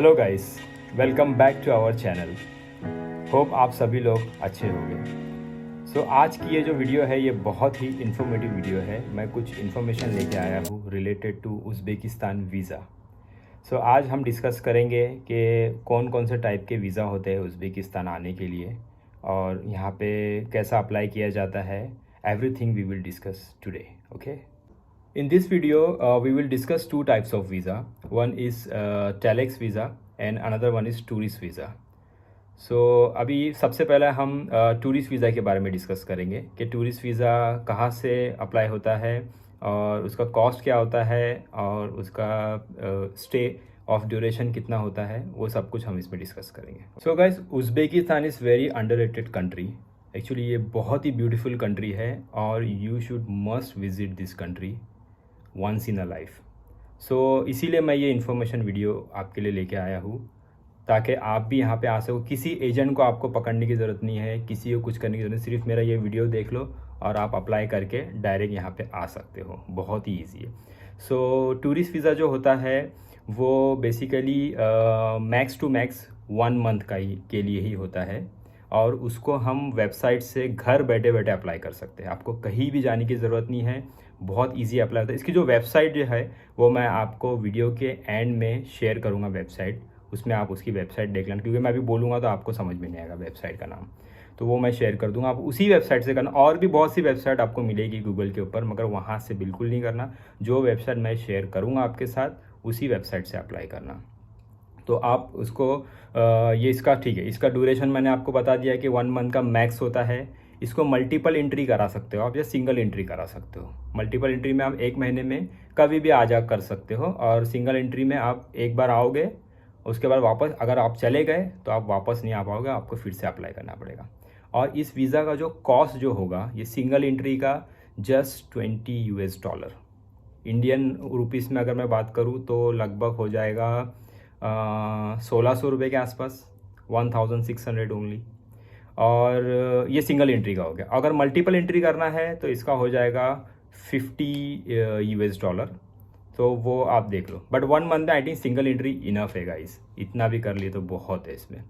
Hello guys, welcome back to our channel. Hope आप सभी लोग अच्छे होंगे। सो आज की ये जो वीडियो है ये बहुत ही इन्फॉर्मेटिव वीडियो है। मैं कुछ इन्फॉर्मेशन लेके आया हूँ रिलेटेड टू उज़्बेकिस्तान वीज़ा। सो आज हम डिस्कस करेंगे कि कौन कौन से टाइप के वीज़ा होते हैं उज़्बेकिस्तान आने के लिए और यहाँ पे कैसा अप्लाई किया जाता है। Everything we will discuss today, okay. In this video, we will discuss two types of visa. One is telex visa and another one is tourist visa. So अभी सबसे पहले हम टूरिस्ट वीज़ा के बारे में डिस्कस करेंगे कि टूरिस्ट वीज़ा कहाँ से अप्लाई होता है और उसका कॉस्ट क्या होता है और उसका स्टे ऑफ ड्यूरेशन कितना होता है, वो सब कुछ हम इसमें डिस्कस करेंगे। So guys, Uzbekistan is very underrated country. Actually ये बहुत ही ब्यूटीफुल कंट्री है और you should must visit this country once in a life. सो इसीलिए मैं ये इन्फॉर्मेशन वीडियो आपके लिए लेके आया हूँ ताकि आप भी यहाँ पे आ सको। किसी एजेंट को आपको पकड़ने की ज़रूरत नहीं है, किसी को कुछ करने की ज़रूरत नहीं, सिर्फ मेरा ये वीडियो देख लो और आप अप्लाई करके डायरेक्ट यहाँ पे आ सकते हो। बहुत ही ईजी है। सो टूरिस्ट वीज़ा जो होता है वो basically max to max 1 month का ही के लिए ही होता है और उसको हम वेबसाइट से घर बैठे बैठे अप्लाई कर सकते हैं। आपको कहीं भी जाने की ज़रूरत नहीं है, बहुत इजी अप्लाई होता है। इसकी जो वेबसाइट जो है वो मैं आपको वीडियो के एंड में शेयर करूँगा वेबसाइट, उसमें आप उसकी वेबसाइट देख लेना, क्योंकि मैं अभी बोलूँगा तो आपको समझ में नहीं आएगा वेबसाइट का नाम, तो वो मैं शेयर कर दूँगा। आप उसी वेबसाइट से करना। और भी बहुत सी वेबसाइट आपको मिलेगी गूगल के ऊपर, मगर वहाँ से बिल्कुल नहीं करना। जो वेबसाइट मैं शेयर करूँगा आपके साथ उसी वेबसाइट से अप्लाई करना। तो आप उसको ये इसका ठीक है, इसका ड्यूरेशन मैंने आपको बता दिया कि 1 मंथ का मैक्स होता है। इसको मल्टीपल एंट्री करा सकते हो आप या सिंगल एंट्री करा सकते हो। मल्टीपल एंट्री में आप 1 महीने में कभी भी आ जा कर सकते हो और सिंगल एंट्री में आप एक बार आओगे, उसके बाद वापस अगर आप चले गए तो आप वापस नहीं आ पाओगे, आपको फिर से अप्लाई करना पड़ेगा। और इस वीज़ा का जो कॉस्ट जो होगा ये सिंगल एंट्री का जस्ट $20 इंडियन रुपीज़ में अगर मैं बात करूँ तो लगभग हो जाएगा 1600 रुपये के आसपास, 1600 ओनली। और ये सिंगल एंट्री का हो गया। अगर मल्टीपल एंट्री करना है तो इसका हो जाएगा $50। तो वो आप देख लो, बट 1 मंथ में I think single entry enough है गाइस, इतना भी कर लिए तो बहुत है इसमें।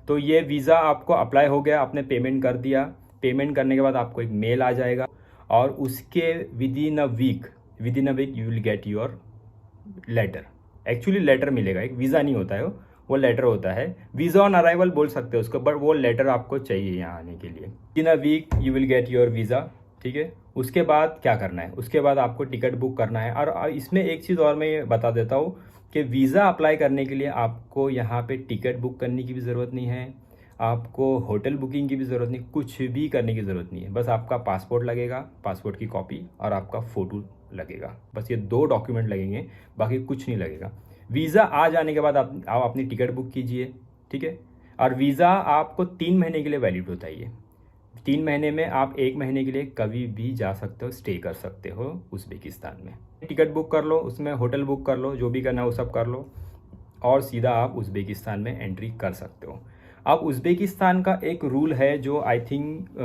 तो ये वीज़ा आपको अप्लाई हो गया, आपने पेमेंट कर दिया। पेमेंट करने के बाद आपको एक मेल आ जाएगा और उसके within a week you will get your letter. Actually letter मिलेगा, एक वीज़ा नहीं होता है वो लेटर होता है। वीज़ा ऑन अराइवल बोल सकते हो उसको, बट वो लेटर आपको चाहिए यहाँ आने के लिए। In a week you will get your visa, ठीक है। उसके बाद क्या करना है, उसके बाद आपको टिकट बुक करना है। और इसमें एक चीज़ और मैं ये बता देता हूँ कि वीज़ा अप्लाई करने के लिए आपको यहाँ पे टिकट बुक करने की भी ज़रूरत नहीं है, आपको होटल बुकिंग की भी ज़रूरत नहीं, कुछ भी करने की ज़रूरत नहीं है। बस आपका पासपोर्ट लगेगा, पासपोर्ट की कॉपी, और आपका फ़ोटो लगेगा। बस ये 2 डॉक्यूमेंट लगेंगे, बाकी कुछ नहीं लगेगा। वीज़ा आ जाने के बाद आप अपनी टिकट बुक कीजिए, ठीक है। और वीज़ा आपको 3 महीने के लिए वैलिड होता है। ये 3 महीने में आप 1 महीने के लिए कभी भी जा सकते हो, स्टे कर सकते हो उज़्बेकिस्तान में। टिकट बुक कर लो, उसमें होटल बुक कर लो, जो भी करना है वो सब कर लो और सीधा आप उज़्बेकिस्तान में एंट्री कर सकते हो। अब उज़्बेकिस्तान का एक रूल है जो I think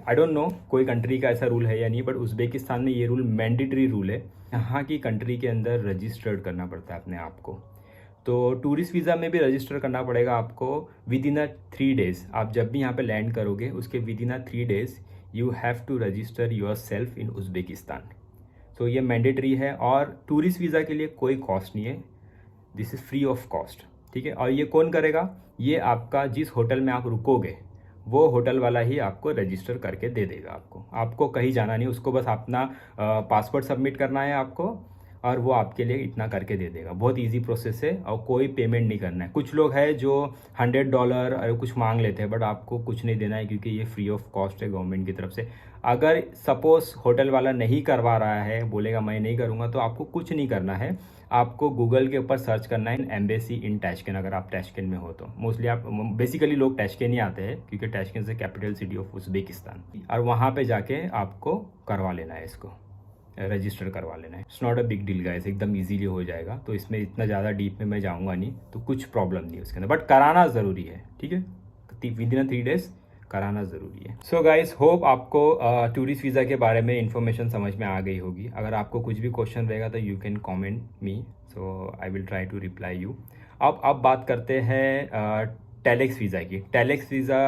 I don't know कोई कंट्री का ऐसा रूल है या नहीं, बट उज़्बेकिस्तान में ये रूल मैंडेटरी रूल है। यहाँ की कंट्री के अंदर रजिस्टर्ड करना पड़ता है अपने आप को। तो टूरिस्ट वीज़ा में भी रजिस्टर करना पड़ेगा आपको विद इन अ 3 डेज़। आप जब भी यहाँ पे लैंड करोगे उसके within a 3 days you have to register yourself in Uzbekistan. तो ये मैंडेटरी है और टूरिस्ट वीज़ा के लिए कोई कॉस्ट नहीं है, this is free of cost, ठीक है। और ये कौन करेगा, ये आपका जिस होटल में आप रुकोगे वो होटल वाला ही आपको रजिस्टर करके दे देगा। आपको कहीं जाना नहीं, उसको बस अपना पासपोर्ट सबमिट करना है आपको और वो आपके लिए इतना करके दे देगा। बहुत इजी प्रोसेस है और कोई पेमेंट नहीं करना है। कुछ लोग हैं जो $100 और कुछ मांग लेते हैं, बट आपको कुछ नहीं देना है क्योंकि ये फ्री ऑफ कॉस्ट है गवर्नमेंट की तरफ से। अगर सपोज होटल वाला नहीं करवा रहा है, बोलेगा मैं नहीं करूँगा, तो आपको कुछ नहीं करना है। आपको गूगल के ऊपर सर्च करना है एम्बेसी इन टैशकेन, अगर आप टैशकेन में हो तो। मोस्टली आप बेसिकली लोग टैशकेन ही आते हैं क्योंकि टैशकेन से कैपिटल सिटी ऑफ उज़्बेकिस्तान, और वहाँ पे जाके आपको करवा लेना है, इसको रजिस्टर करवा लेना है। It's not a big deal guys, एकदम इजीली हो जाएगा। तो इसमें इतना ज़्यादा डीप में मैं जाऊँगा नहीं, तो कुछ प्रॉब्लम नहीं उसके अंदर, बट कराना ज़रूरी है, ठीक है। विद इन 3 डेज़ कराना ज़रूरी है। सो गाइस, होप आपको टूरिस्ट वीज़ा के बारे में इंफॉर्मेशन समझ में आ गई होगी। अगर आपको कुछ भी क्वेश्चन रहेगा तो you can comment me, so I will try to reply you. अब बात करते हैं टेलेक्स वीज़ा की। टेलेक्स वीज़ा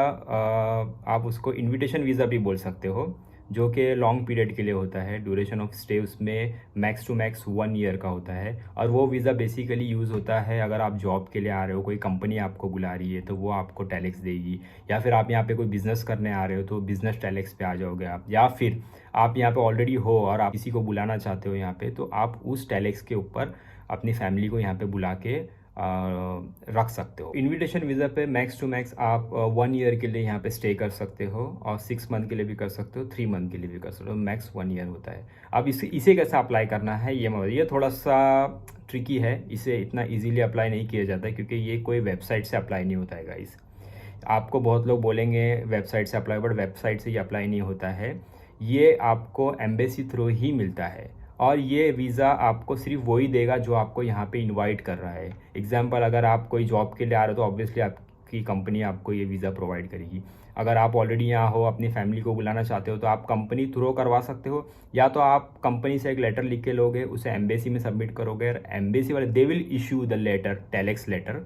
आप उसको इनविटेशन वीज़ा भी बोल सकते हो, जो कि लॉन्ग पीरियड के लिए होता है। ड्यूरेशन ऑफ स्टे उसमें मैक्स टू मैक्स 1 ईयर का होता है। और वो वीज़ा बेसिकली यूज़ होता है अगर आप जॉब के लिए आ रहे हो, कोई कंपनी आपको बुला रही है तो वो आपको टेलेक्स देगी, या फिर आप यहाँ पे कोई बिज़नेस करने आ रहे हो तो बिज़नेस टेलेक्स पे आ जाओगे आप, या फिर आप यहाँ पे ऑलरेडी हो और आप किसी को बुलाना चाहते हो यहाँ पे, तो आप उस टेलेक्स के ऊपर अपनी फैमिली को यहाँ पे बुला के रख सकते हो। इनविटेशन वीज़ा पे मैक्स टू मैक्स आप 1 ईयर के लिए यहाँ पे स्टे कर सकते हो, और 6 मंथ के लिए भी कर सकते हो, 3 मंथ के लिए भी कर सकते हो। मैक्स 1 ईयर होता है। अब इसे कैसे अप्लाई करना है ये थोड़ा सा ट्रिकी है। इसे इतना इजीली अप्लाई नहीं किया जाता है, क्योंकि ये कोई वेबसाइट से अप्लाई नहीं होता है गाइस। आपको बहुत लोग बोलेंगे वेबसाइट से अप्लाई, बट वेबसाइट से ये अप्लाई नहीं होता है। ये आपको एम्बेसी थ्रू ही मिलता है, और ये वीज़ा आपको सिर्फ वही देगा जो आपको यहाँ पे इनवाइट कर रहा है। एग्जांपल, अगर आप कोई जॉब के लिए आ रहे हो तो ऑब्वियसली आपकी कंपनी आपको ये वीज़ा प्रोवाइड करेगी। अगर आप ऑलरेडी यहाँ हो, अपनी फैमिली को बुलाना चाहते हो, तो आप कंपनी थ्रू करवा सकते हो, या तो आप कंपनी से एक लेटर लिख के लोगे, उसे एम्बेसी में सबमिट करोगे, और एम्बेसी वाले they will issue the letter, telex letter.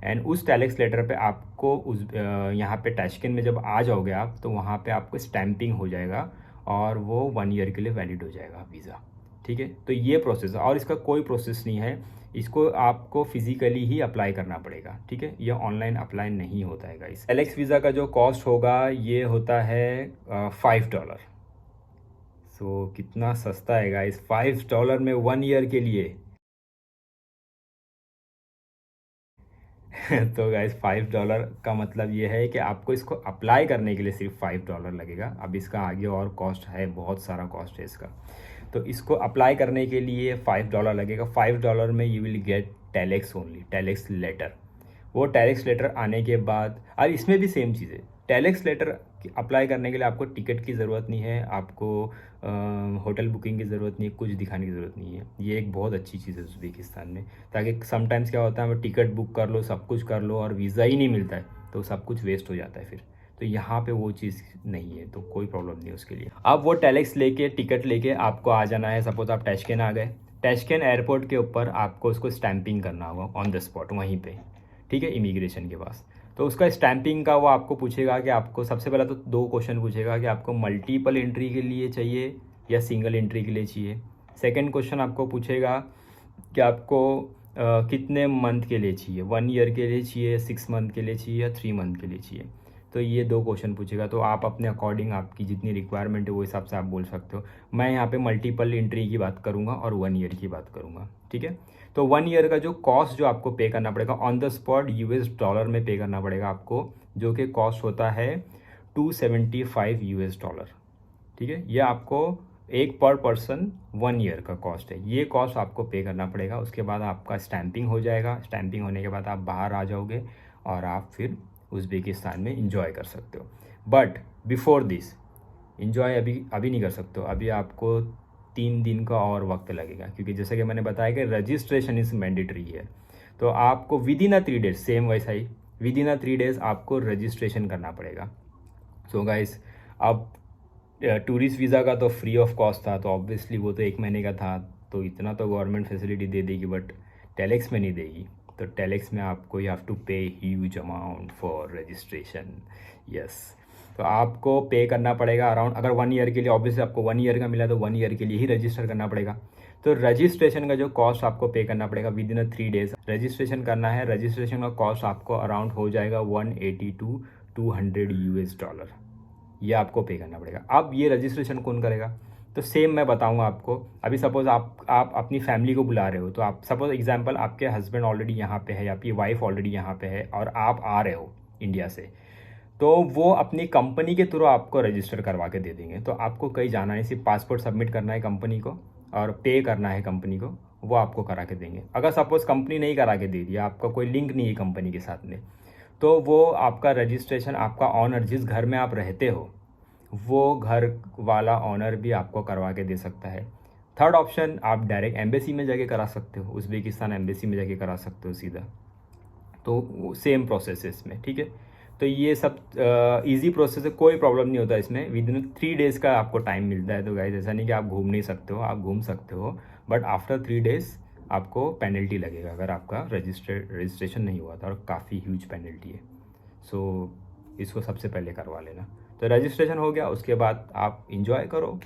And उस टेलेक्स लेटर पे आपको उस यहाँ पे टैशकेन में जब आ जाओगे आप, तो वहाँ पे आपको स्टैंपिंग हो जाएगा, और वो 1 ईयर के लिए वैलिड हो जाएगा वीज़ा। ठीक है, तो ये प्रोसेस है, और इसका कोई प्रोसेस नहीं है। इसको आपको फिजिकली ही अप्लाई करना पड़ेगा। ठीक है, ये ऑनलाइन अप्लाई नहीं होता है गाइस। टेलेक्स वीज़ा का जो कॉस्ट होगा ये होता है $5। सो कितना सस्ता है गाइस, $5 में 1 ईयर के लिए। तो गाइस $5 का मतलब ये है कि आपको इसको अप्लाई करने के लिए सिर्फ $5 लगेगा। अब इसका आगे और कॉस्ट है, बहुत सारा कॉस्ट है इसका। तो इसको अप्लाई करने के लिए $5 लगेगा। $5 में you will get telex only, telex letter. वो टेलेक्स लेटर आने के बाद, और इसमें भी सेम चीज़ है, टेलेक्स लेटर अप्लाई करने के लिए आपको टिकट की ज़रूरत नहीं है, आपको होटल बुकिंग की ज़रूरत नहीं है, कुछ दिखाने की ज़रूरत नहीं है। ये एक बहुत अच्छी चीज़ है उज़्बेकिस्तान में, ताकि समटाइम्स क्या होता है, हमें टिकट बुक कर लो, सब कुछ कर लो, और वीज़ा ही नहीं मिलता है, तो सब कुछ वेस्ट हो जाता है फिर। तो यहाँ पे वो चीज़ नहीं है, तो कोई प्रॉब्लम नहीं है उसके लिए। अब वो टेलेक्स लेके, टिकट लेके आपको आ जाना है। सपोज आप टैशकेन आ गए, टैशकेन एयरपोर्ट के ऊपर आपको उसको स्टैंपिंग करना होगा ऑन द स्पॉट वहीं पे। ठीक है, इमिग्रेशन के पास। तो उसका स्टैंपिंग का वो आपको पूछेगा कि आपको, सबसे पहले तो 2 क्वेश्चन पूछेगा कि आपको मल्टीपल एंट्री के लिए चाहिए या सिंगल एंट्री के लिए चाहिए। सेकंड क्वेश्चन आपको पूछेगा कि आपको कितने मंथ के लिए चाहिए, 1 ईयर के लिए चाहिए, 6 मंथ के लिए चाहिए, या 3 मंथ के लिए चाहिए। तो ये 2 क्वेश्चन पूछेगा। तो आप अपने अकॉर्डिंग, आपकी जितनी रिक्वायरमेंट है वो हिसाब से आप बोल सकते हो। मैं यहाँ पे मल्टीपल एंट्री की बात करूँगा और 1 ईयर की बात करूँगा। ठीक है, तो 1 ईयर का जो कॉस्ट जो आपको पे करना पड़ेगा ऑन द स्पॉट $US में पे करना पड़ेगा आपको, जो कि कॉस्ट होता है $275। ठीक है, ये आपको एक पर पर्सन 1 ईयर का कॉस्ट है, ये कॉस्ट आपको पे करना पड़ेगा। उसके बाद आपका स्टैंपिंग हो जाएगा। स्टैंपिंग होने के बाद आप बाहर आ जाओगे, और आप फिर उज़्बेकिस्तान में इंजॉय कर सकते हो। बट बिफोर दिस, इंजॉय अभी नहीं कर सकते हो। अभी आपको 3 दिन का और वक्त लगेगा, क्योंकि जैसे कि मैंने बताया कि रजिस्ट्रेशन इज़ मैंडेटरी है। तो आपको विद इन 3 डेज, सेम वैसा ही विद इन 3 डेज आपको रजिस्ट्रेशन करना पड़ेगा। सो गाइस, अब टूरिस्ट वीज़ा का तो फ्री ऑफ कॉस्ट था, तो ऑब्वियसली वो तो 1 महीने का था, तो इतना तो गवर्नमेंट फैसिलिटी दे देगी, बट टेलेक्स में नहीं देगी। तो टेलेक्स में आपको यू हैव टू पे huge amount for registration. Yes, तो आपको पे करना पड़ेगा अराउंड, अगर 1 ईयर के लिए, ऑब्वियसली आपको 1 ईयर का मिला तो 1 ईयर के लिए ही रजिस्टर करना पड़ेगा। तो रजिस्ट्रेशन का जो कॉस्ट आपको पे करना पड़ेगा विद इन 3 डेज रजिस्ट्रेशन करना है। रजिस्ट्रेशन का कॉस्ट आपको अराउंड हो जाएगा $180 to $200। ये आपको पे करना पड़ेगा। अब ये रजिस्ट्रेशन कौन करेगा, तो सेम मैं बताऊंगा आपको। अभी सपोज़ आप अपनी फैमिली को बुला रहे हो, तो आप सपोज़ एग्जांपल, आपके हस्बैंड ऑलरेडी यहाँ पे है, या आपकी वाइफ ऑलरेडी यहाँ पे है, और आप आ रहे हो इंडिया से, तो वो अपनी कंपनी के थ्रू आपको रजिस्टर करवा के दे देंगे। तो आपको कहीं जाना नहीं, सिर्फ पासपोर्ट सबमिट करना है कंपनी को और पे करना है कंपनी को, वो आपको करा के देंगे। अगर सपोज़ कंपनी नहीं करा के दे दिया, आपका कोई लिंक नहीं है कंपनी के साथ में, तो वो आपका रजिस्ट्रेशन, आपका ऑनर, जिस घर में आप रहते हो, वो घर वाला ऑनर भी आपको करवा के दे सकता है। थर्ड ऑप्शन, आप डायरेक्ट एम्बेसी में जाके करा सकते हो, उज़्बेकिस्तान एम्बेसी में जाके करा सकते हो सीधा। तो सेम प्रोसेस है इसमें। ठीक है, तो ये सब इजी प्रोसेस है, कोई प्रॉब्लम नहीं होता इसमें। विद इन 3 डेज़ का आपको टाइम मिलता है। तो गाइस ऐसा नहीं कि आप घूम नहीं सकते हो, आप घूम सकते हो, बट आफ्टर 3 डेज़ आपको पेनल्टी लगेगा अगर आपका रजिस्ट्रेशन नहीं हुआ था, और काफ़ी ह्यूज पेनल्टी है। सो इसको सबसे पहले करवा लेना। तो रजिस्ट्रेशन हो गया, उसके बाद आप इंजॉय करो।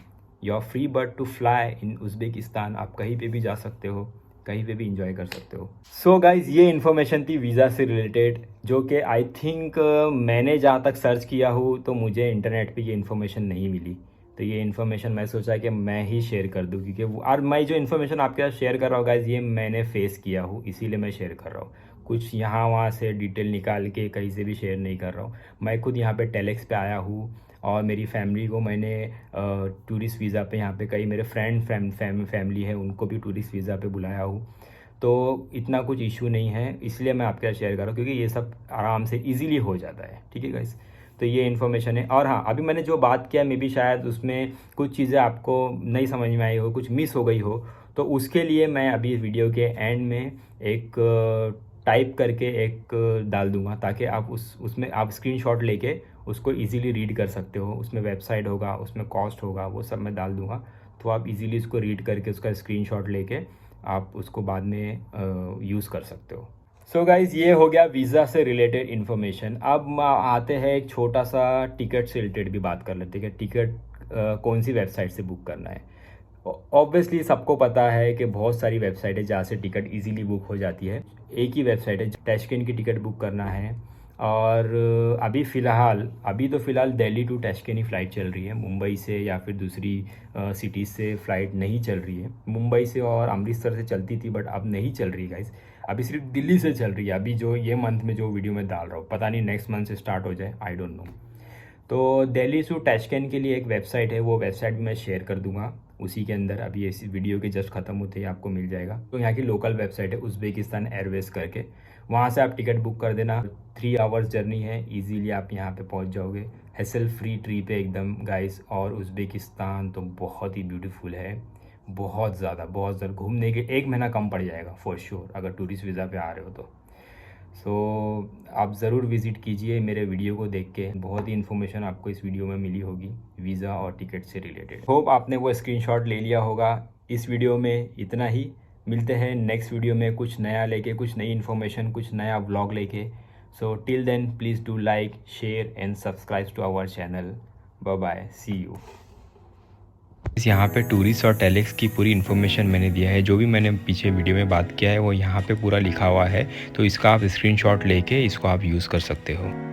You are free bird to fly in Uzbekistan. आप कहीं पे भी जा सकते हो, कहीं पे भी इंजॉय कर सकते हो। सो गाइज़ ये इन्फॉर्मेशन थी वीज़ा से रिलेटेड, जो कि आई थिंक मैंने जहाँ तक सर्च किया हूँ तो मुझे इंटरनेट पे ये इन्फॉर्मेशन नहीं मिली। तो ये इन्फॉर्मेशन मैं सोचा कि मैं ही शेयर कर दूँ, क्योंकि और मैं जो इन्फॉर्मेशन आपके साथ शेयर कर रहा हूँ गाइज़, ये मैंने फेस किया हूँ, इसीलिए मैं शेयर कर रहा हूँ। कुछ यहाँ वहाँ से डिटेल निकाल के कहीं से भी शेयर नहीं कर रहा हूँ। मैं खुद यहाँ पे टेलेक्स पे आया हूँ, और मेरी फैमिली को मैंने टूरिस्ट वीज़ा पे, यहाँ पे कई मेरे फैमिली है उनको भी टूरिस्ट वीज़ा पे बुलाया हूँ। तो इतना कुछ इशू नहीं है, इसलिए मैं आपके साथ शेयर कर रहा हूँ, क्योंकि ये सब आराम से इजीली हो जाता है। ठीक है गाइस, तो ये इन्फॉर्मेशन है। और हाँ, अभी मैंने जो बात किया मे बी शायद उसमें कुछ चीज़ें आपको नहीं समझ में आई हो, कुछ मिस हो गई हो, तो उसके लिए मैं अभी इस वीडियो के एंड में एक टाइप करके एक डाल दूंगा, ताकि आप उसमें आप स्क्रीनशॉट लेके उसको इजीली रीड कर सकते हो। उसमें वेबसाइट होगा, उसमें कॉस्ट होगा, वो सब मैं डाल दूंगा, तो आप इजीली उसको रीड करके उसका स्क्रीनशॉट लेके आप उसको बाद में यूज़ कर सकते हो। सो गाइज़ ये हो गया वीज़ा से रिलेटेड इन्फॉर्मेशन। अब आते हैं एक छोटा सा टिकट से रिलेटेड भी बात कर लेते हैं कि टिकट कौन सी वेबसाइट से बुक करना है। ऑब्वियसली सबको पता है कि बहुत सारी वेबसाइट है जहाँ से टिकट इजीली बुक हो जाती है। एक ही वेबसाइट है, टैशकेंट की टिकट बुक करना है। और अभी तो फ़िलहाल Delhi to Tashkent he flight चल रही है, मुंबई से या फिर दूसरी सिटीज़ से फ़्लाइट नहीं चल रही है। मुंबई से और अमृतसर से चलती थी, बट अब नहीं चल रही गाइस, अभी सिर्फ दिल्ली से चल रही है। अभी जो ये मंथ में जो वीडियो मैं डाल रहा हूँ, पता नहीं नेक्स्ट मंथ से स्टार्ट हो जाए, आई डोंट नो। तो दिल्ली टू टैशकेंट के लिए एक वेबसाइट है, वो वेबसाइट भी मैं शेयर कर दूंगा उसी के अंदर। अभी इस वीडियो के जस्ट ख़त्म होते ही आपको मिल जाएगा। तो यहाँ की लोकल वेबसाइट है उज़्बेकिस्तान एयरवेज करके, वहाँ से आप टिकट बुक कर देना। 3 आवर्स जर्नी है, इजीली आप यहाँ पे पहुँच जाओगे। हैसल फ्री ट्रिप है एकदम गाइस। और उज़्बेकिस्तान तो बहुत ही ब्यूटीफुल है, बहुत ज़्यादा घूमने के 1 महीना कम पड़ जाएगा फॉर श्योर, अगर टूरिस्ट वीज़ा पे आ रहे हो तो। सो आप ज़रूर विज़िट कीजिए मेरे वीडियो को देख के, बहुत ही इन्फॉर्मेशन आपको इस वीडियो में मिली होगी वीज़ा और टिकट से रिलेटेड। होप आपने वो स्क्रीनशॉट ले लिया होगा। इस वीडियो में इतना ही, मिलते हैं नेक्स्ट वीडियो में कुछ नया लेके, कुछ नई इन्फॉर्मेशन, कुछ नया व्लॉग लेके। So till then please do like, share and subscribe to our channel. Bye bye, see you. यहाँ पे टूरिस्ट और टेलेक्स की पूरी इन्फॉर्मेशन मैंने दिया है, जो भी मैंने पीछे वीडियो में बात किया है वो यहाँ पे पूरा लिखा हुआ है। तो इसका आप स्क्रीनशॉट लेके इसको आप यूज़ कर सकते हो।